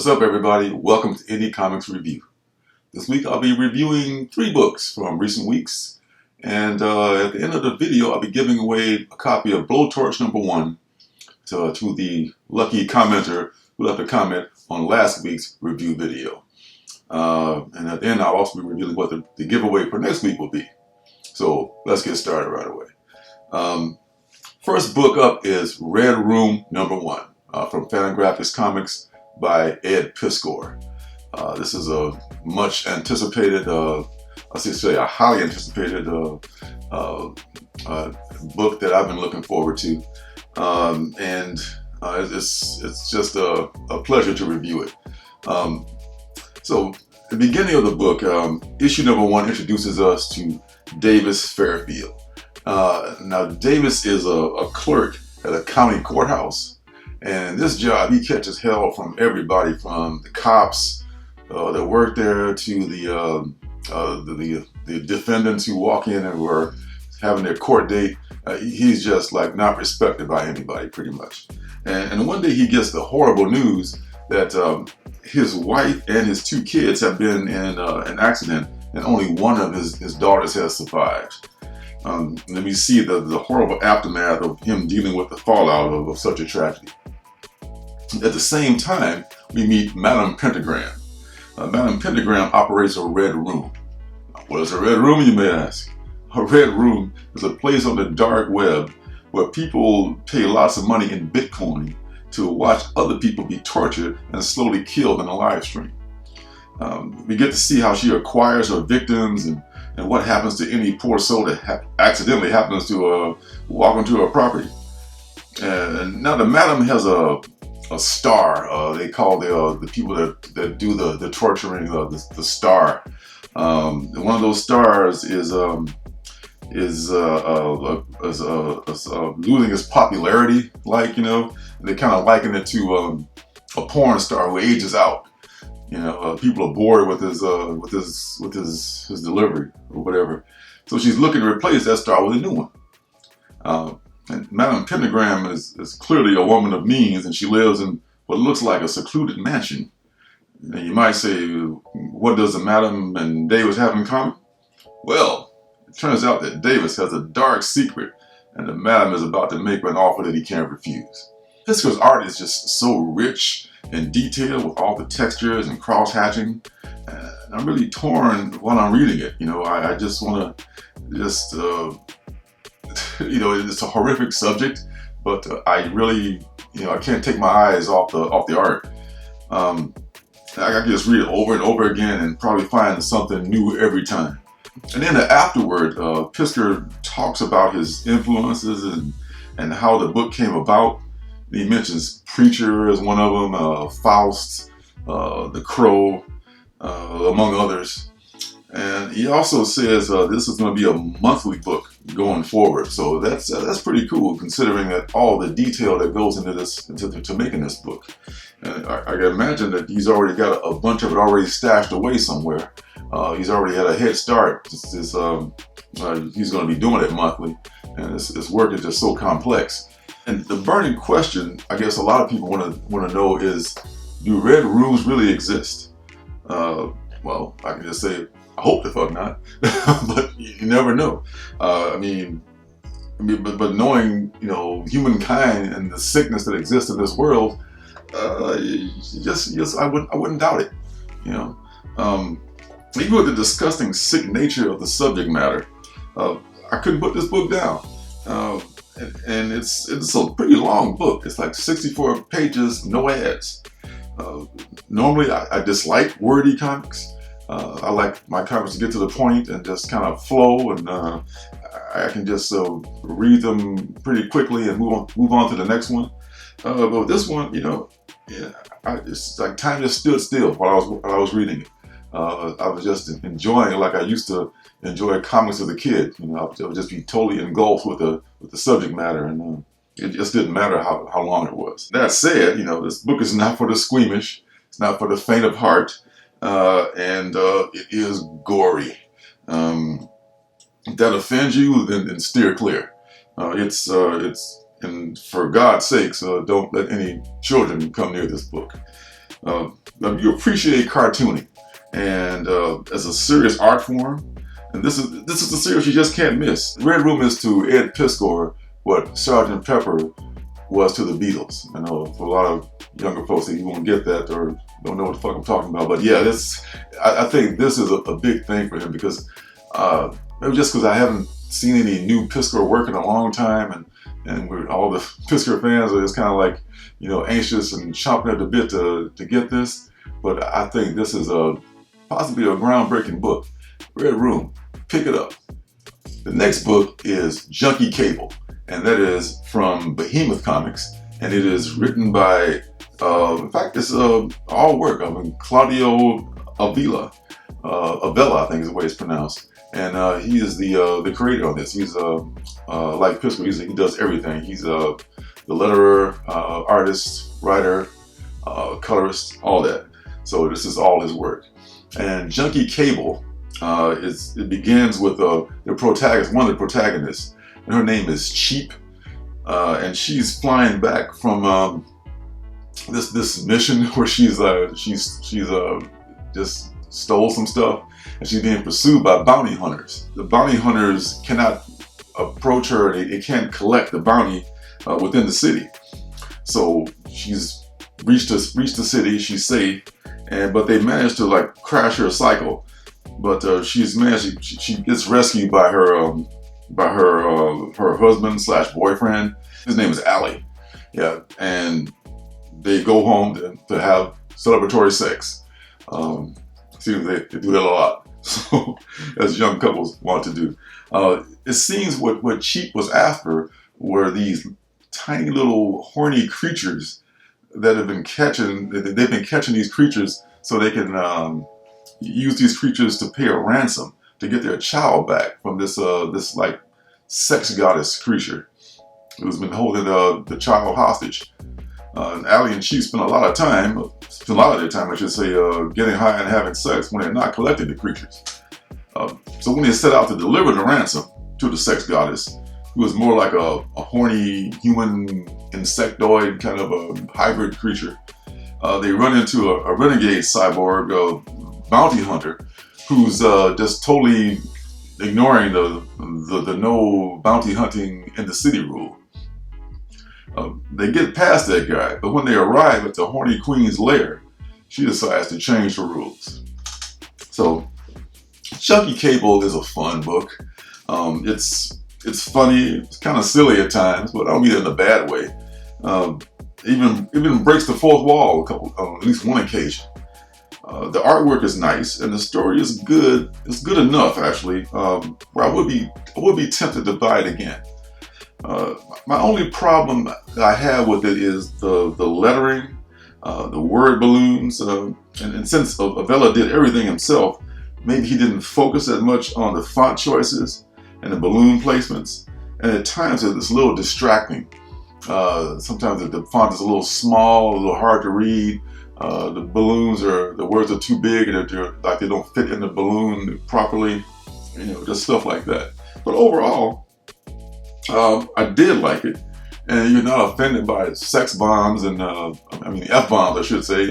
What's up, everybody? Welcome to Indie Comics Review. This week I'll be reviewing 3 books from recent weeks, and at the end of the video I'll be giving away a copy of Blowtorch #1 to the lucky commenter who left a comment on last week's review video. And at the end I'll also be revealing what the giveaway for next week will be. So let's get started right away. First book up is Red Room #1 from Fantagraphics Comics by Ed Piskor. This is a much anticipated, I should say a highly anticipated book that I've been looking forward to. And it's just a pleasure to review it. So the beginning of the book, issue #1 introduces us to Davis Fairfield. Now Davis is a clerk at a county courthouse. And this job, he catches hell from everybody, from the cops that work there to the defendants who walk in and were having their court date. He's just like not respected by anybody, pretty much. And one day he gets the horrible news that his wife and his 2 kids have been in an accident, and only one of his daughters has survived. Let me see the horrible aftermath of him dealing with the fallout of such a tragedy. At the same time, we meet Madame Pentagram. Madame Pentagram operates a red room. What is a red room, you may ask? A red room is a place on the dark web where people pay lots of money in Bitcoin to watch other people be tortured and slowly killed in a live stream. We get to see how she acquires her victims and what happens to any poor soul that accidentally happens to walk onto her property. And now the Madam has a star. They call the people that do the torturing the star. One of those stars is losing its popularity, like, you know. They kind of liken it to a porn star who ages out. You know, people are bored with his delivery or whatever. So she's looking to replace that star with a new one. And Madame Pentagram is clearly a woman of means, and she lives in what looks like a secluded mansion. And you might say, what does the Madam and Davis have in common? Well, it turns out that Davis has a dark secret, and the Madam is about to make an offer that he can't refuse. Piskor's art is just so rich and detailed with all the textures and cross-hatching. I'm really torn while I'm reading it. You know, I just want to you know, it's a horrific subject, but I really, you know, I can't take my eyes off the art. I can just read it over and over again and probably find something new every time. And then afterward, Piskor talks about his influences and how the book came about. He mentions Preacher as one of them, Faust, The Crow, among others. And he also says this is going to be a monthly book going forward. So that's pretty cool, considering that all the detail that goes into this, to making this book. And I can imagine that he's already got a bunch of it already stashed away somewhere. He's already had a head start. He's going to be doing it monthly, and his work is just so complex. And the burning question, I guess a lot of people want to know is, do red rooms really exist? Well, I can just say, I hope the fuck not, but you never know. I mean, but knowing, you know, humankind and the sickness that exists in this world, I wouldn't doubt it. You know, even with the disgusting, sick nature of the subject matter, I couldn't put this book down. And it's a pretty long book. It's like 64 pages, no ads. Normally, I dislike wordy comics. I like my comics to get to the point and just kind of flow, and I can just read them pretty quickly and move on to the next one. But with this one, you know, yeah, it's like time just stood still while I was reading it. I was just enjoying it like I used to enjoy comics as a kid. You know, I would just be totally engulfed with the subject matter, and it just didn't matter how long it was. That said, you know, this book is not for the squeamish. It's not for the faint of heart. And it is gory. If that offends you, then steer clear. And for God's sakes, don't let any children come near this book. The you appreciate cartooning and as a serious art form, and this is a series you just can't miss. Red Room is to Ed Piskor what Sgt. Pepper was to the Beatles. I know for a lot of younger folks that you won't get that or don't know what the fuck I'm talking about, but yeah, I think this is a big thing for him because maybe just because I haven't seen any new Piskor work in a long time, and we're, all the Piskor fans are just kind of like, you know, anxious and chomping at the bit to get this. But I think this is possibly a groundbreaking book. Red Room, pick it up. The next book is Junkie Cable, and that is from Behemoth Comics, and it is written by, in fact, it's all work. I mean, Claudio Avila, I think is the way it's pronounced, and he is the creator of this. He's like Piskor, he does everything. He's the letterer, artist, writer, colorist, all that. So this is all his work. And Junkie Cable, it begins with the protagonist, one of the protagonists, and her name is Cheap, and she's flying back from this mission where she's just stole some stuff, and she's being pursued by bounty hunters. The bounty hunters cannot approach her; they can't collect the bounty within the city. So she's reached the city. She's safe, but they managed to like crash her cycle. But she's managed. She gets rescued by her husband / boyfriend. His name is Ali. Yeah, and they go home to have celebratory sex. Seems they do that a lot. So as young couples want to do. It seems what Cheap was after were these tiny little horny creatures that have been catching. They've been catching these creatures so they can use these creatures to pay a ransom to get their child back from this like sex goddess creature who's been holding the child hostage. And Ali and Cheap spend a lot of their time, I should say, getting high and having sex when they're not collecting the creatures. So when they set out to deliver the ransom to the sex goddess, who is more like a horny human insectoid kind of a hybrid creature, they run into a renegade cyborg bounty hunter who's just totally ignoring the no bounty hunting in the city rule. They get past that guy, but when they arrive at the horny queen's lair, she decides to change the rules. So Junkie Cable is a fun book. It's funny, it's kind of silly at times, but I don't mean it in a bad way. Even breaks the fourth wall at least one occasion. The artwork is nice and the story is good. It's good enough actually, where I would be tempted to buy it again. My only problem that I have with it is the lettering, the word balloons, and since Avila did everything himself, maybe he didn't focus as much on the font choices and the balloon placements, and at times it's a little distracting. Sometimes the font is a little small, a little hard to read. The words are too big, and they don't fit in the balloon properly. Just stuff like that. But overall, I did like it, and you're not offended by sex bombs and F-bombs, I should say,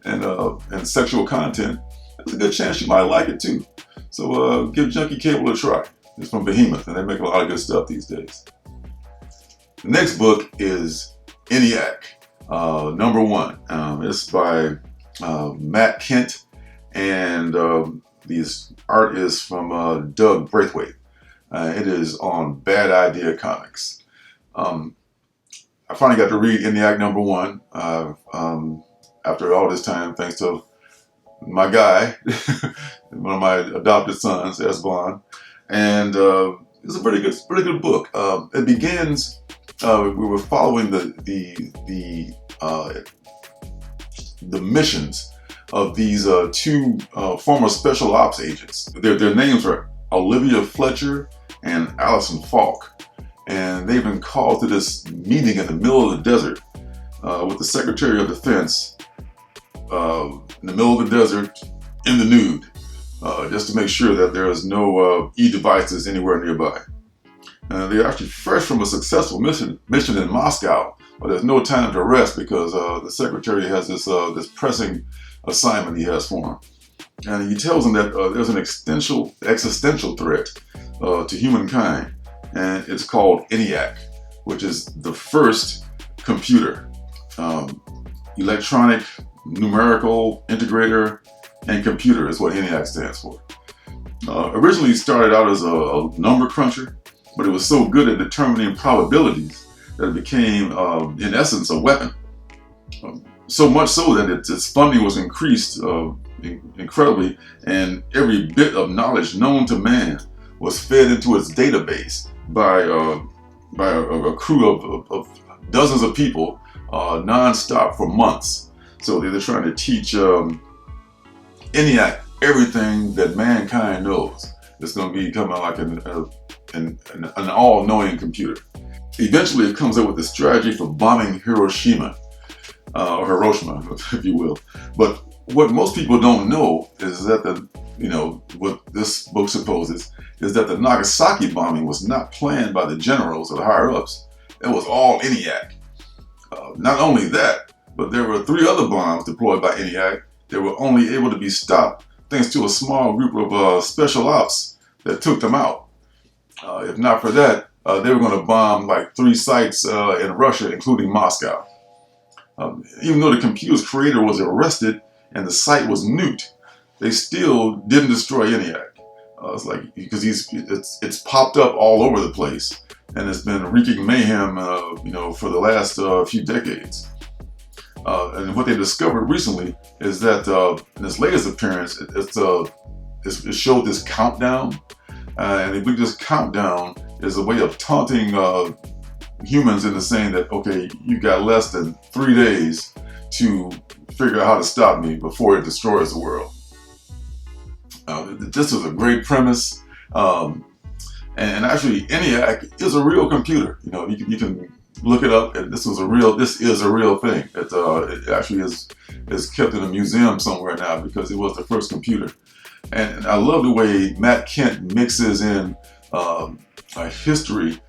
and sexual content. There's a good chance you might like it too. So give Junkie Cable a try. It's from Behemoth, and they make a lot of good stuff these days. The next book is Iniac, #1. It's by Matt Kent, and the art is from Doug Braithwaite. It is on Bad Idea Comics. I finally got to read Iniac #1 after all this time, thanks to my guy, one of my adopted sons, Esbon, and it's a pretty good book. It begins. We were following the missions of these two former special ops agents. Their names are Olivia Fletcher and Allison Falk, and they've been called to this meeting in the middle of the desert with the Secretary of Defense in the middle of the desert in the nude, just to make sure that there is no e-devices anywhere nearby. They're actually fresh from a successful mission in Moscow, but there's no time to rest because the Secretary has this pressing assignment he has for him. And he tells him that there's an existential threat to humankind, and it's called Iniac, which is the first computer, electronic, numerical, integrator, and computer is what Iniac stands for. Originally started out as a number cruncher, but it was so good at determining probabilities that it became, in essence, a weapon. So much so that its funding was increased incredibly, and every bit of knowledge known to man was fed into its database by a crew of dozens of people non-stop for months. So they're trying to teach Iniac everything that mankind knows. It's going to become like an all-knowing computer. Eventually, it comes up with a strategy for bombing Hiroshima, or Hiroshima, if you will. But what most people don't know is that what this book supposes is that the Nagasaki bombing was not planned by the generals or the higher-ups. It was all Iniac. Not only that, but there were 3 other bombs deployed by Iniac that were only able to be stopped thanks to a small group of special ops that took them out. If not for that, they were going to bomb like 3 sites in Russia, including Moscow. Even though the computer's creator was arrested and the site was nuked, they still didn't destroy Iniac. It's like, because it's popped up all over the place, and it's been wreaking mayhem, for the last few decades. And what they discovered recently is that in its latest appearance, it showed this countdown, and they believe this countdown is a way of taunting humans into saying that, okay, you got less than 3 days to figure out how to stop me before it destroys the world. This is a great premise, and actually, Iniac is a real computer. You can look it up, and this is a real thing. It actually is kept in a museum somewhere now because it was the first computer. And I love the way Matt Kent mixes in a history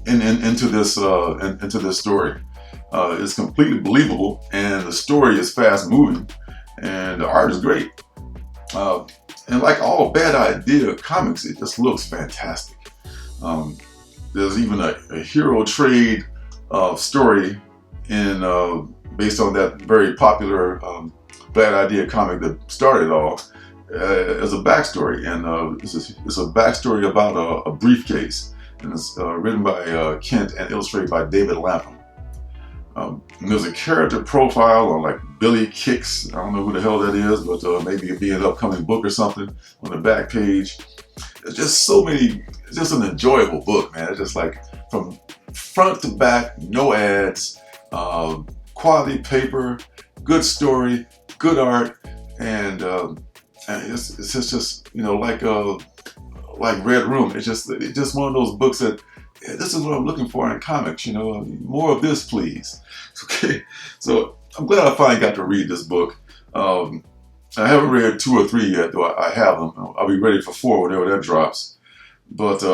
into this story. It's completely believable, and the story is fast moving, and the art is great. And like all Bad Idea comics, it just looks fantastic. There's even a hero trade story based on that very popular Bad Idea comic that started all as a backstory, and it's a backstory about a briefcase, and it's written by Kent and illustrated by David Lapham. And there's a character profile on like Billy Kicks. I don't know who the hell that is, but maybe it'd be an upcoming book or something on the back page. It's just so many. It's just an enjoyable book, man. It's just like from front to back, no ads, quality paper, good story, good art, and it's just like Red Room. It's just one of those books that. Yeah, this is what I'm looking for in comics, more of this, please. Okay, so I'm glad I finally got to read this book. I haven't read 2 or 3 yet, though I have them. I'll be ready for 4 whenever that drops. But,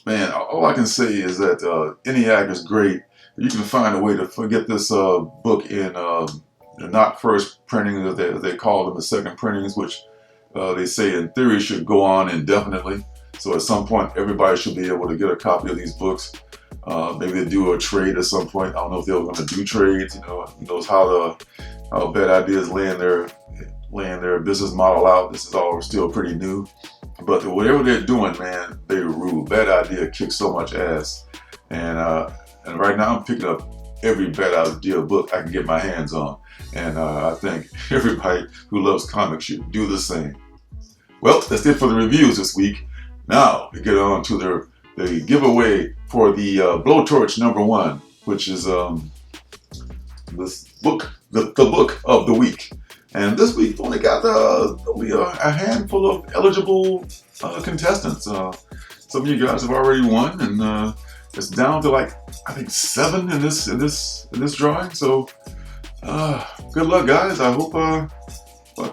man, all I can say is that Iniac is great. You can find a way to get this book in the not first printings, as they call them, the second printings, which they say in theory should go on indefinitely. So at some point, everybody should be able to get a copy of these books. Maybe they do a trade at some point. I don't know if they're going to do trades. Who knows how Bad Ideas laying their business model out. This is all still pretty new. But whatever they're doing, man, they rule. Bad Idea kicks so much ass. And right now, I'm picking up every Bad Idea book I can get my hands on. And I think everybody who loves comics should do the same. Well, that's it for the reviews this week. Now, we get on to the giveaway for the Blowtorch #1, which is this book, the book of the week. And this week only got only a handful of eligible contestants. Some of you guys have already won, and it's down to like I think 7 in this drawing. So good luck, guys. I hope I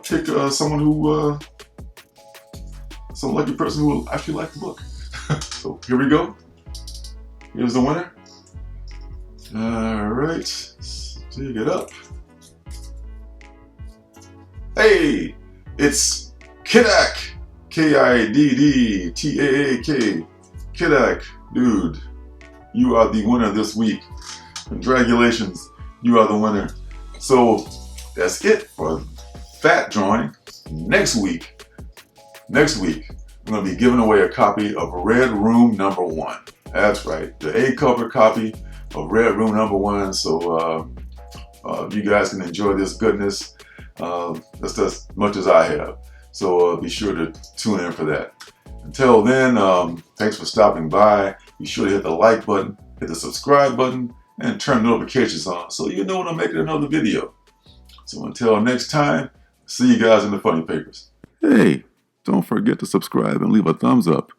pick someone who. Some lucky person who will actually like the book. So here we go. Here's the winner. All right, dig it up. Hey, it's Iniac, Kiddtaak, Iniac, dude. You are the winner this week. Congratulations, you are the winner. So that's it for that drawing. Next week, I'm going to be giving away a copy of Red Room #1. That's right, the A cover copy of Red Room #1. So you guys can enjoy this goodness just as much as I have. So be sure to tune in for that. Until then, thanks for stopping by. Be sure to hit the like button, hit the subscribe button, and turn notifications on so you know when I'm making another video. So until next time, see you guys in the funny papers. Hey, don't forget to subscribe and leave a thumbs up.